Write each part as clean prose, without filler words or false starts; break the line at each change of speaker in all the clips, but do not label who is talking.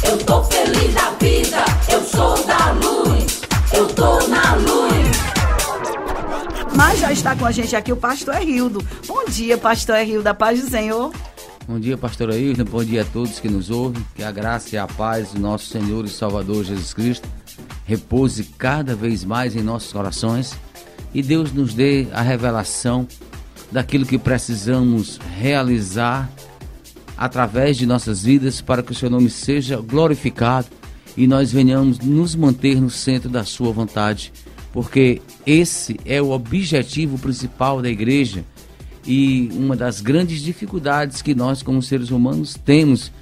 Eu tô feliz da vida, eu sou da luz, eu tô na luz.
Mas já está com a gente aqui o pastor Erildo. Bom dia, pastor Erildo, a paz do Senhor.
Bom dia, pastor Erildo, bom dia a todos que nos ouvem. Que a graça e a paz do nosso Senhor e Salvador Jesus Cristo repouse cada vez mais em nossos corações e Deus nos dê a revelação daquilo que precisamos realizar através de nossas vidas para que o seu nome seja glorificado e nós venhamos nos manter no centro da sua vontade, porque esse é o objetivo principal da igreja e uma das grandes dificuldades que nós como seres humanos temos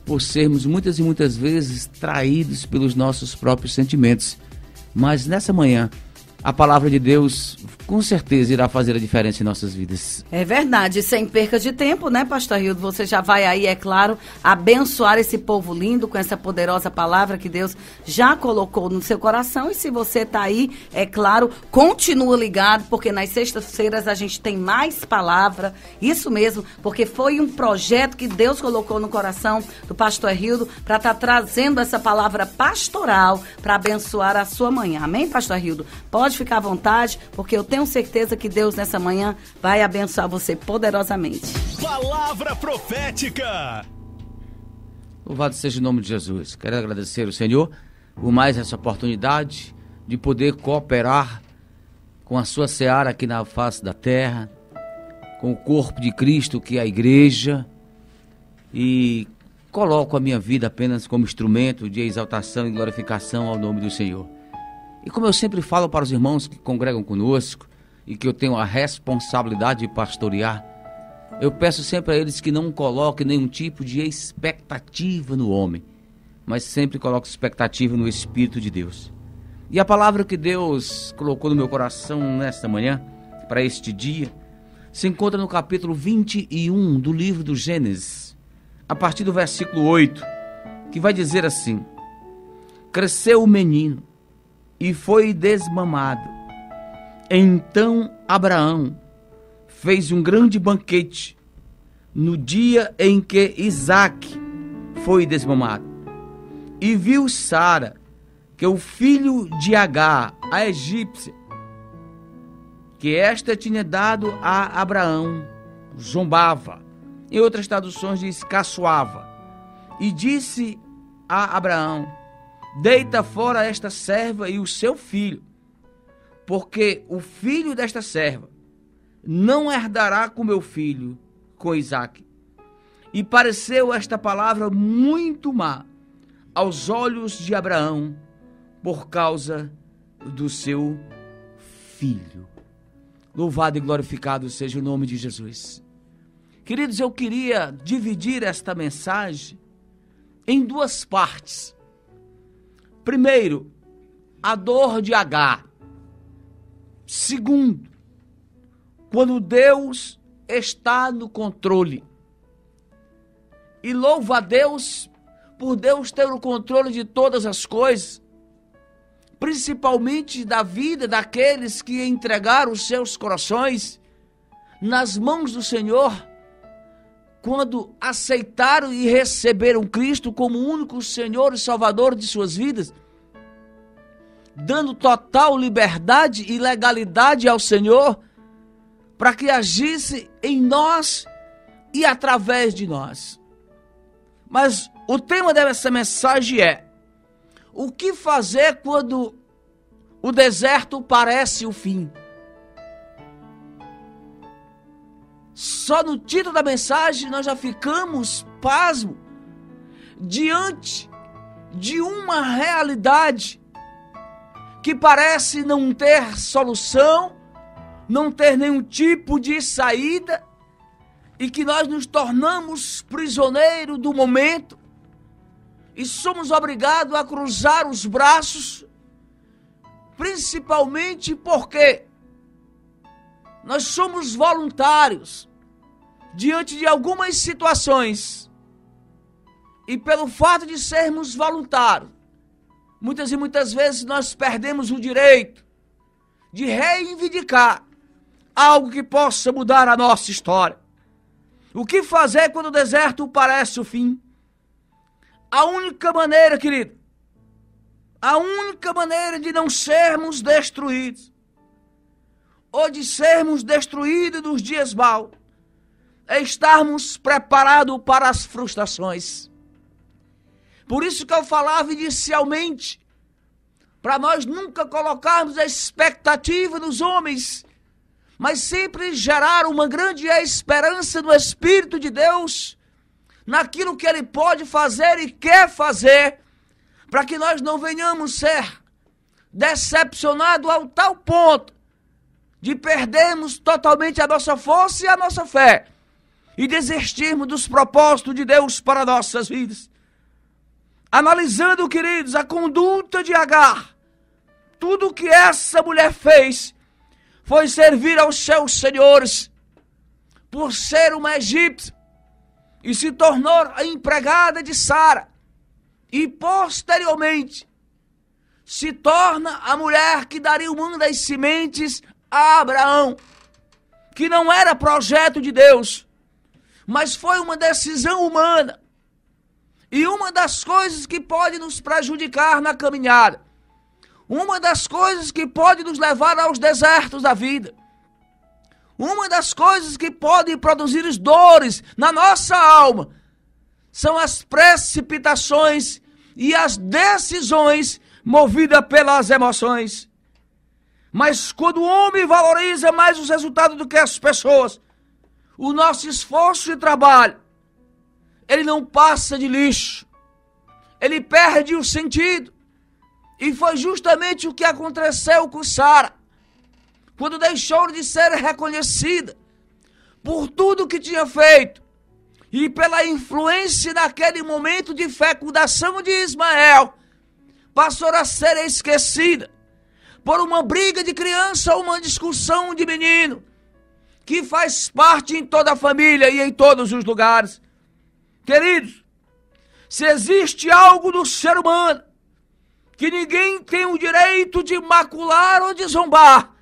por sermos muitas e muitas vezes traídos pelos nossos próprios sentimentos. Mas nessa manhã a palavra de Deus com certeza irá fazer a diferença em nossas vidas.
É verdade, sem perca de tempo, né, pastor Erildo? Você já vai aí, é claro, abençoar esse povo lindo com essa poderosa palavra que Deus já colocou no seu coração. E se você está aí, é claro, continua ligado, porque nas sextas-feiras a gente tem mais palavra. Isso mesmo, porque foi um projeto que Deus colocou no coração do pastor Erildo para estar trazendo essa palavra pastoral para abençoar a sua manhã. Amém, pastor Erildo? Pode ficar à vontade, porque eu tenho certeza que Deus nessa manhã vai abençoar você poderosamente.
Palavra profética.
Louvado seja o nome de Jesus. Quero agradecer ao Senhor por mais essa oportunidade de poder cooperar com a sua seara aqui na face da terra, com o corpo de Cristo que é a igreja, e coloco a minha vida apenas como instrumento de exaltação e glorificação ao nome do Senhor. E como eu sempre falo para os irmãos que congregam conosco e que eu tenho a responsabilidade de pastorear, eu peço sempre a eles que não coloquem nenhum tipo de expectativa no homem, mas sempre coloquem expectativa no Espírito de Deus. E a palavra que Deus colocou no meu coração nesta manhã, para este dia, se encontra no capítulo 21 do livro do Gênesis, a partir do versículo 8, que vai dizer assim: cresceu o menino e foi desmamado. Então Abraão fez um grande banquete no dia em que Isaque foi desmamado. E viu Sara que o filho de Agar, a egípcia, que esta tinha dado a Abraão, zombava. Em outras traduções diz caçoava. E disse a Abraão: deita fora esta serva e o seu filho, porque o filho desta serva não herdará com meu filho, com Isaque. E pareceu esta palavra muito má aos olhos de Abraão, por causa do seu filho. Louvado e glorificado seja o nome de Jesus. Queridos, eu queria dividir esta mensagem em duas partes. Primeiro, a dor de Agar. Segundo, quando Deus está no controle. E louva a Deus por Deus ter o controle de todas as coisas, principalmente da vida daqueles que entregaram os seus corações nas mãos do Senhor, quando aceitaram e receberam Cristo como único Senhor e Salvador de suas vidas, dando total liberdade e legalidade ao Senhor para que agisse em nós e através de nós. Mas o tema dessa mensagem é: o que fazer quando o deserto parece o fim? Só no título da mensagem nós já ficamos pasmos diante de uma realidade que parece não ter solução, não ter nenhum tipo de saída, e que nós nos tornamos prisioneiros do momento e somos obrigados a cruzar os braços, principalmente porque nós somos voluntários diante de algumas situações, e pelo fato de sermos voluntários, muitas e muitas vezes nós perdemos o direito de reivindicar algo que possa mudar a nossa história. O que fazer quando o deserto parece o fim? A única maneira, querido, a única maneira de não sermos destruídos, ou de sermos destruídos nos dias maus, é estarmos preparados para as frustrações. Por isso que eu falava inicialmente, para nós nunca colocarmos a expectativa nos homens, mas sempre gerar uma grande esperança no Espírito de Deus, naquilo que Ele pode fazer e quer fazer, para que nós não venhamos ser decepcionados ao tal ponto de perdermos totalmente a nossa força e a nossa fé, e desistirmos dos propósitos de Deus para nossas vidas. Analisando, queridos, a conduta de Agar, tudo o que essa mulher fez foi servir aos seus senhores, por ser uma egípcia, e se tornou a empregada de Sara, e posteriormente se torna a mulher que daria uma das sementes a Abraão, que não era projeto de Deus, mas foi uma decisão humana, e uma das coisas que pode nos prejudicar na caminhada, uma das coisas que pode nos levar aos desertos da vida, uma das coisas que pode produzir dores na nossa alma, são as precipitações e as decisões movidas pelas emoções. Mas quando o homem valoriza mais os resultados do que as pessoas, o nosso esforço e trabalho, ele não passa de lixo, ele perde o sentido. E foi justamente o que aconteceu com Sara, quando deixou de ser reconhecida por tudo que tinha feito, e pela influência naquele momento de fecundação de Ismael, passou a ser esquecida por uma briga de criança ou uma discussão de menino, que faz parte em toda a família e em todos os lugares. Queridos, se existe algo no ser humano que ninguém tem o direito de macular ou de zombar,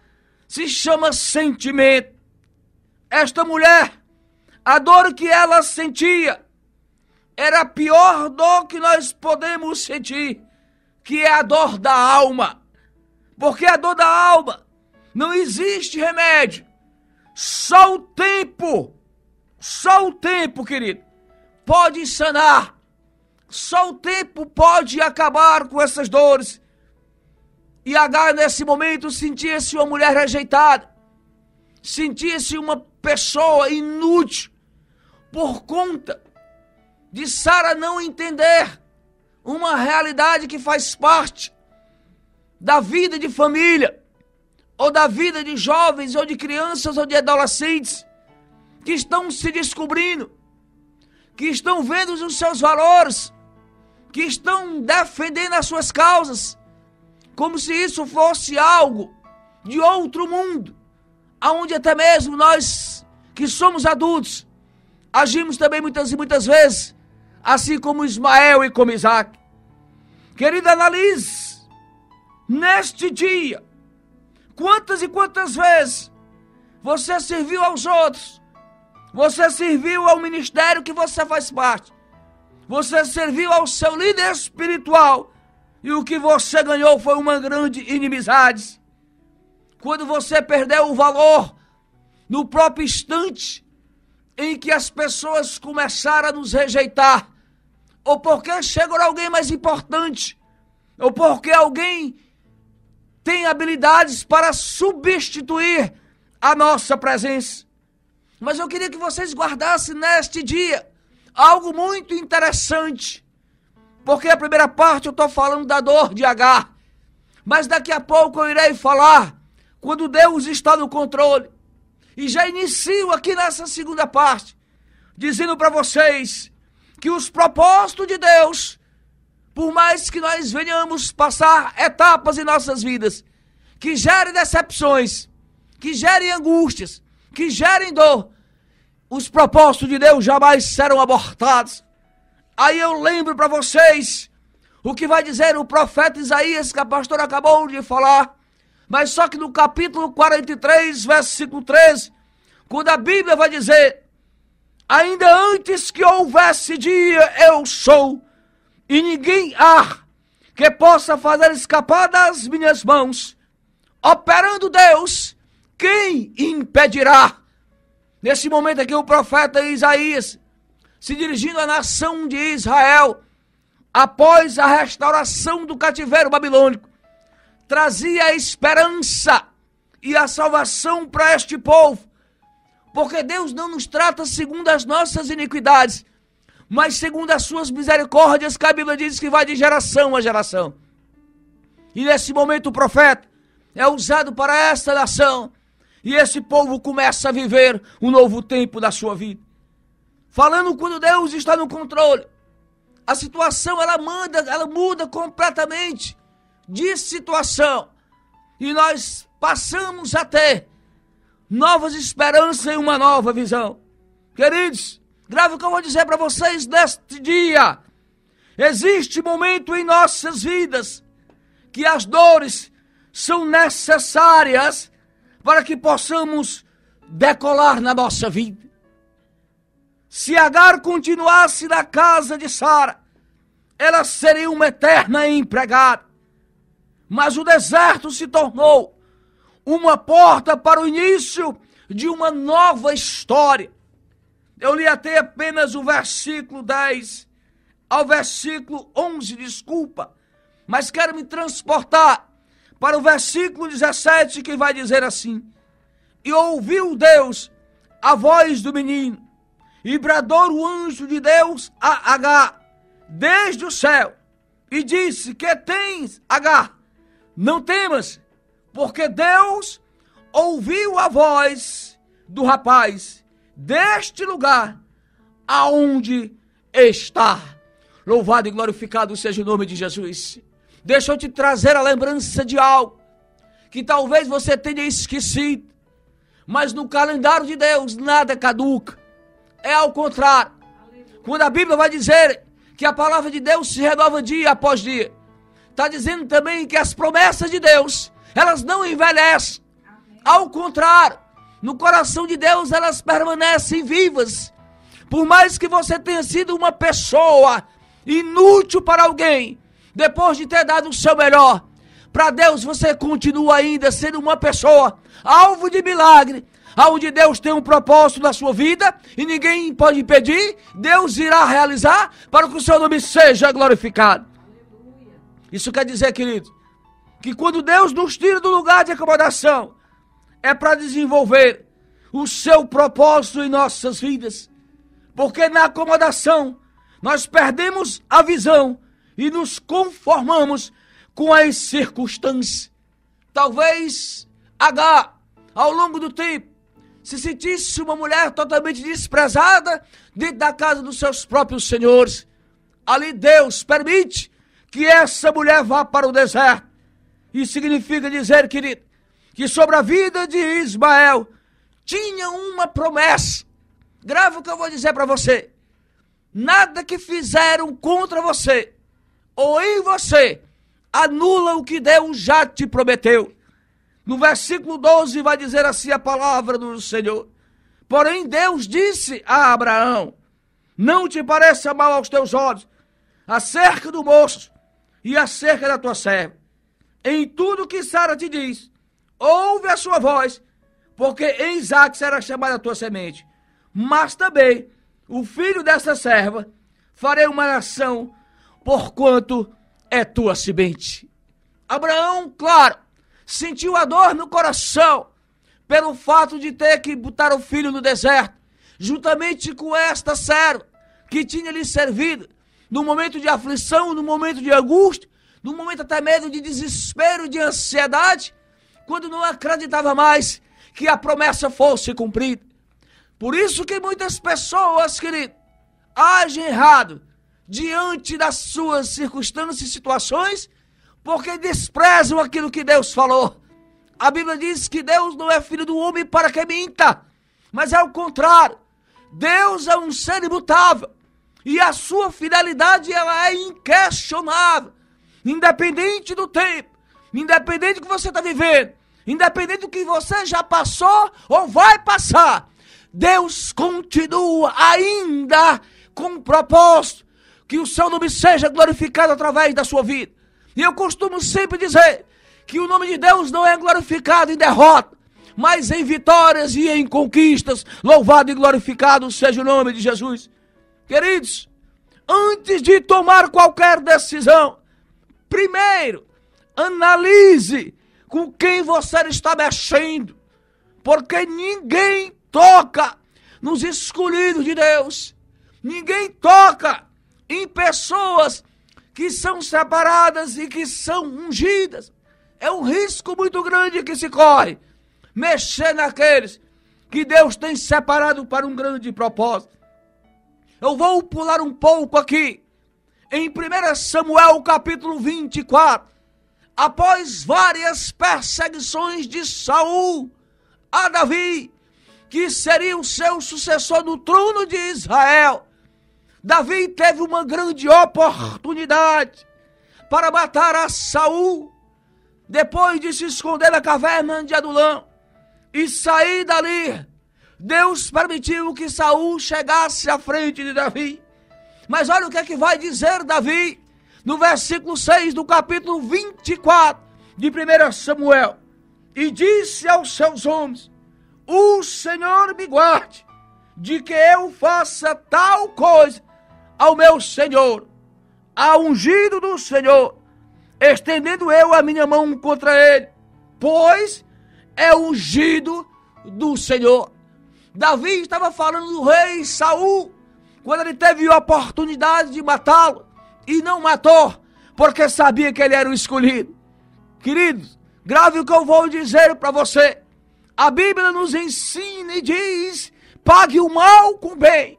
se chama sentimento. Esta mulher, a dor que ela sentia, era a pior dor que nós podemos sentir, que é a dor da alma. Porque a dor da alma não existe remédio. Só o tempo, querido, pode sanar. Só o tempo pode acabar com essas dores. E Agar, nesse momento, sentia-se uma mulher rejeitada. Sentia-se uma pessoa inútil, por conta de Sara não entender uma realidade que faz parte da vida de família, ou da vida de jovens, ou de crianças, ou de adolescentes, que estão se descobrindo, que estão vendo os seus valores, que estão defendendo as suas causas, como se isso fosse algo de outro mundo, aonde até mesmo nós, que somos adultos, agimos também muitas e muitas vezes, assim como Ismael e como Isaac. Querida, analise, neste dia, quantas e quantas vezes você serviu aos outros, você serviu ao ministério que você faz parte, você serviu ao seu líder espiritual, e o que você ganhou foi uma grande inimizade. Quando você perdeu o valor no próprio instante em que as pessoas começaram a nos rejeitar, ou porque chegou alguém mais importante, ou porque alguém tem habilidades para substituir a nossa presença. Mas eu queria que vocês guardassem neste dia algo muito interessante, porque a primeira parte eu estou falando da dor de Agar, mas daqui a pouco eu irei falar quando Deus está no controle. E já inicio aqui nessa segunda parte, dizendo para vocês que os propósitos de Deus, por mais que nós venhamos passar etapas em nossas vidas, que gerem decepções, que gerem angústias, que gerem dor, os propósitos de Deus jamais serão abortados. Aí eu lembro para vocês o que vai dizer o profeta Isaías, que a pastora acabou de falar, mas só que no capítulo 43, versículo 13, quando a Bíblia vai dizer: ainda antes que houvesse dia, eu sou, e ninguém há que possa fazer escapar das minhas mãos. Operando Deus, quem impedirá? Nesse momento aqui, o profeta Isaías, se dirigindo à nação de Israel, após a restauração do cativeiro babilônico, trazia a esperança e a salvação para este povo, porque Deus não nos trata segundo as nossas iniquidades, mas segundo as suas misericórdias, que a Bíblia diz que vai de geração a geração. E nesse momento o profeta é usado para esta nação, e esse povo começa a viver um novo tempo da sua vida. Falando quando Deus está no controle, a situação ela muda completamente de situação, e nós passamos a ter novas esperanças e uma nova visão. Queridos, grave o que eu vou dizer para vocês neste dia. Existe momento em nossas vidas que as dores são necessárias para que possamos decolar na nossa vida. Se Agar continuasse na casa de Sara, ela seria uma eterna empregada. Mas o deserto se tornou uma porta para o início de uma nova história. Eu li até apenas o versículo 10 ao versículo 11, mas quero me transportar para o versículo 17, que vai dizer assim: e ouviu Deus a voz do menino, e bradou o anjo de Deus a Agar desde o céu, e disse: que tens, Agar? Não temas, porque Deus ouviu a voz do rapaz deste lugar aonde está. Louvado e glorificado seja o nome de Jesus. Deixa eu te trazer a lembrança de algo que talvez você tenha esquecido, mas no calendário de Deus nada caduca. É ao contrário. Quando a Bíblia vai dizer que a palavra de Deus se renova dia após dia, está dizendo também que as promessas de Deus, elas não envelhecem. Ao contrário, no coração de Deus elas permanecem vivas. Por mais que você tenha sido uma pessoa inútil para alguém, depois de ter dado o seu melhor, para Deus você continua ainda sendo uma pessoa alvo de milagre, onde Deus tem um propósito na sua vida e ninguém pode impedir. Deus irá realizar para que o seu nome seja glorificado. Isso quer dizer, querido, que quando Deus nos tira do lugar de acomodação, é para desenvolver o seu propósito em nossas vidas. Porque na acomodação nós perdemos a visão e nos conformamos com as circunstâncias. Talvez Agar, ao longo do tempo, se sentisse uma mulher totalmente desprezada dentro da casa dos seus próprios senhores. Ali Deus permite que essa mulher vá para o deserto. Isso significa dizer, querido, que sobre a vida de Ismael tinha uma promessa. Grave o que eu vou dizer para você. Nada que fizeram contra você ou em você anula o que Deus já te prometeu. No versículo 12 vai dizer assim a palavra do Senhor: porém Deus disse a Abraão: não te pareça mal aos teus olhos acerca do moço e acerca da tua serva. Em tudo que Sara te diz, ouve a sua voz, porque em Isaque será chamada a tua semente. Mas também o filho dessa serva farei uma nação, porquanto é tua semente. Abraão, claro, sentiu a dor no coração pelo fato de ter que botar o filho no deserto, juntamente com esta serva que tinha lhe servido no momento de aflição, no momento de angústia, no momento até mesmo de desespero, de ansiedade, quando não acreditava mais que a promessa fosse cumprida. Por isso que muitas pessoas, querido, agem errado diante das suas circunstâncias e situações, porque desprezam aquilo que Deus falou. A Bíblia diz que Deus não é filho do homem para que minta, mas é o contrário. Deus é um ser imutável e a sua fidelidade ela é inquestionável, independente do tempo, independente do que você está vivendo, independente do que você já passou ou vai passar. Deus continua ainda com um propósito que o seu nome seja glorificado através da sua vida. E eu costumo sempre dizer que o nome de Deus não é glorificado em derrota, mas em vitórias e em conquistas. Louvado e glorificado seja o nome de Jesus. Queridos, antes de tomar qualquer decisão, primeiro, analise com quem você está mexendo, porque ninguém toca nos escolhidos de Deus, ninguém toca em pessoas que são separadas e que são ungidas. É um risco muito grande que se corre, mexer naqueles que Deus tem separado para um grande propósito. Eu vou pular um pouco aqui, em 1 Samuel capítulo 24, após várias perseguições de Saul a Davi, que seria o seu sucessor no trono de Israel, Davi teve uma grande oportunidade para matar a Saul, depois de se esconder na caverna de Adulão e sair dali. Deus permitiu que Saul chegasse à frente de Davi. Mas olha o que é que vai dizer Davi no versículo 6 do capítulo 24 de 1 Samuel. E disse aos seus homens: o Senhor me guarde de que eu faça tal coisa ao meu Senhor, ao ungido do Senhor, estendendo eu a minha mão contra ele, pois é ungido do Senhor. Davi estava falando do rei Saul, quando ele teve a oportunidade de matá-lo, e não matou, porque sabia que ele era o escolhido. Queridos, grave o que eu vou dizer para você. A Bíblia nos ensina e diz: pague o mal com o bem.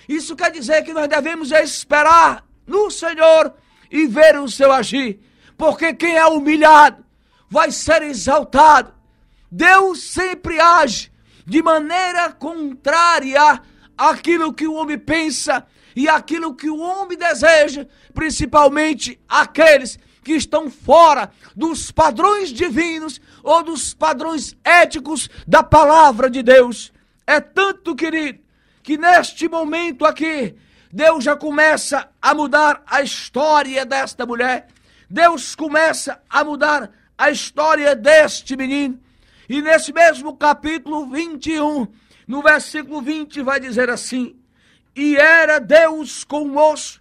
Isso quer dizer que nós devemos esperar no Senhor e ver o seu agir, porque quem é humilhado vai ser exaltado. Deus sempre age de maneira contrária àquilo que o homem pensa e àquilo que o homem deseja, principalmente aqueles que estão fora dos padrões divinos ou dos padrões éticos da palavra de Deus. É tanto, querido, que neste momento aqui, Deus já começa a mudar a história desta mulher. Deus começa a mudar a história deste menino. E nesse mesmo capítulo 21, no versículo 20, vai dizer assim: e era Deus com o moço,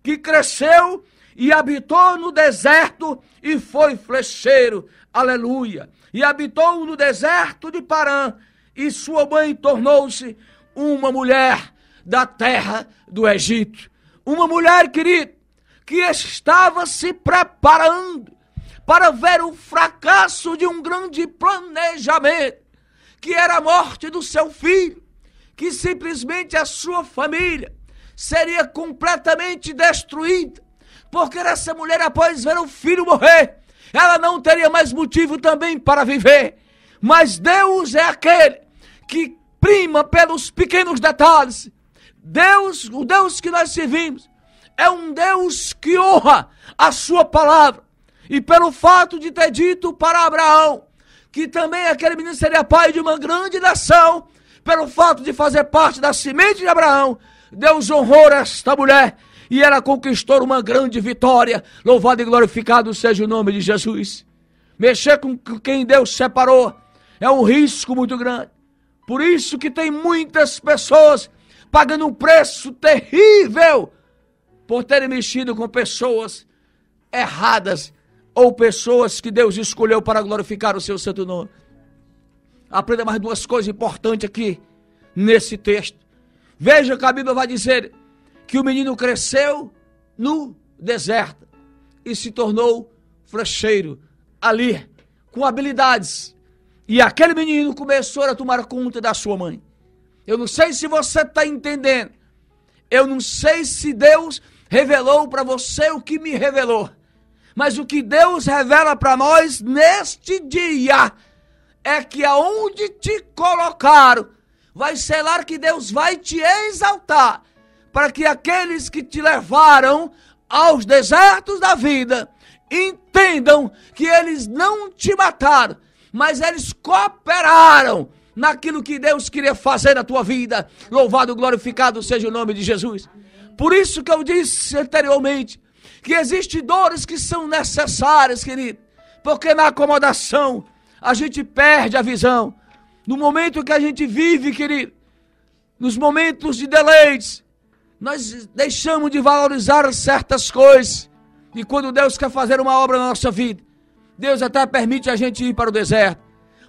que cresceu e habitou no deserto e foi flecheiro. Aleluia. E habitou no deserto de Parã, e sua mãe tornou-se uma mulher da terra do Egito. Uma mulher, querido, que estava se preparando para ver o fracasso de um grande planejamento, que era a morte do seu filho, que simplesmente a sua família seria completamente destruída, porque essa mulher, após ver o filho morrer, ela não teria mais motivo também para viver. Mas Deus é aquele que prima pelos pequenos detalhes. Deus, o Deus que nós servimos, é um Deus que honra a sua palavra. E pelo fato de ter dito para Abraão que também aquele menino seria pai de uma grande nação, pelo fato de fazer parte da semente de Abraão, Deus honrou esta mulher e ela conquistou uma grande vitória. Louvado e glorificado seja o nome de Jesus. Mexer com quem Deus separou é um risco muito grande. Por isso que tem muitas pessoas pagando um preço terrível por terem mexido com pessoas erradas ou pessoas que Deus escolheu para glorificar o seu santo nome. Aprenda mais duas coisas importantes aqui nesse texto. Veja que a Bíblia vai dizer que o menino cresceu no deserto e se tornou flecheiro ali, com habilidades. E aquele menino começou a tomar conta da sua mãe. Eu não sei se você está entendendo. Eu não sei se Deus revelou para você o que me revelou. Mas o que Deus revela para nós neste dia é que aonde te colocaram, vai ser lá que Deus vai te exaltar, para que aqueles que te levaram aos desertos da vida entendam que eles não te mataram, mas eles cooperaram naquilo que Deus queria fazer na tua vida. Louvado, glorificado seja o nome de Jesus. Por isso que eu disse anteriormente, que existem dores que são necessárias, querido, porque na acomodação a gente perde a visão. No momento que a gente vive, querido, nos momentos de deleites, nós deixamos de valorizar certas coisas. E quando Deus quer fazer uma obra na nossa vida, Deus até permite a gente ir para o deserto.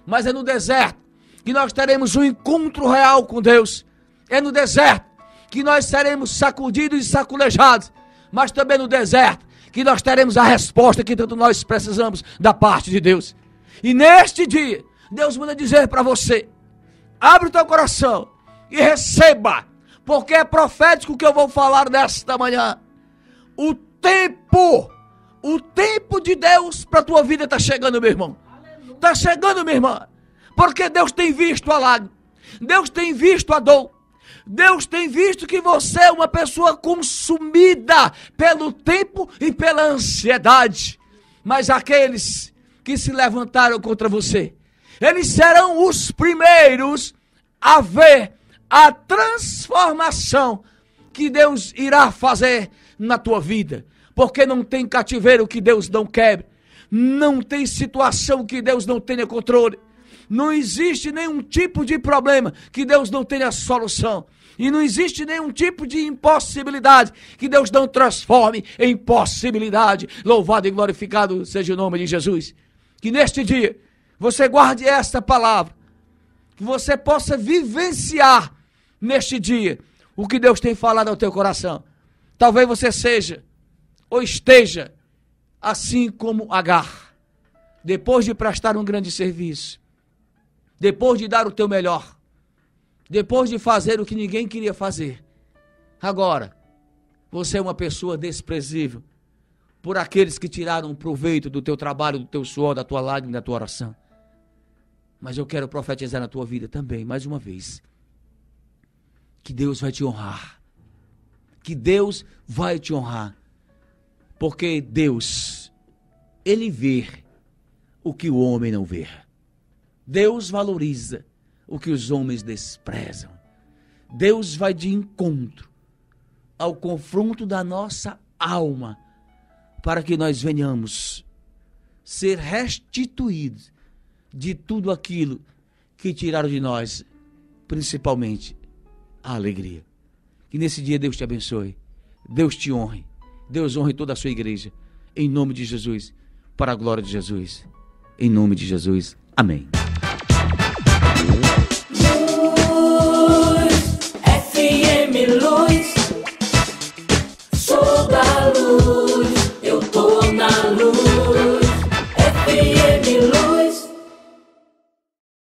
Mas é no deserto que nós teremos um encontro real com Deus. É no deserto que nós seremos sacudidos e saculejados. Mas também no deserto que nós teremos a resposta que tanto nós precisamos da parte de Deus. E neste dia, Deus manda dizer para você, abre o teu coração e receba, porque é profético que eu vou falar nesta manhã. O tempo de Deus para a tua vida está chegando, meu irmão. Está chegando, minha irmã. Porque Deus tem visto a lágrima. Deus tem visto a dor. Deus tem visto que você é uma pessoa consumida pelo tempo e pela ansiedade. Mas aqueles que se levantaram contra você, eles serão os primeiros a ver a transformação que Deus irá fazer na tua vida. Porque não tem cativeiro que Deus não quebre. Não tem situação que Deus não tenha controle. Não existe nenhum tipo de problema que Deus não tenha solução. E não existe nenhum tipo de impossibilidade que Deus não transforme em possibilidade. Louvado e glorificado seja o nome de Jesus. Que neste dia você guarde esta palavra. Que você possa vivenciar neste dia o que Deus tem falado ao teu coração. Talvez você seja ou esteja assim como Agar, depois de prestar um grande serviço, depois de dar o teu melhor, depois de fazer o que ninguém queria fazer, agora você é uma pessoa desprezível por aqueles que tiraram proveito do teu trabalho, do teu suor, da tua lágrima, da tua oração. Mas eu quero profetizar na tua vida também, mais uma vez, que Deus vai te honrar, que Deus vai te honrar, porque Deus, Ele vê o que o homem não vê. Deus valoriza o que os homens desprezam. Deus vai de encontro ao confronto da nossa alma, para que nós venhamos ser restituídos de tudo aquilo que tiraram de nós, principalmente a alegria. Que nesse dia Deus te abençoe, Deus te honre, Deus honre toda a sua igreja, em nome de Jesus, para a glória de Jesus, em nome de Jesus, amém.
Luz, FM Luz.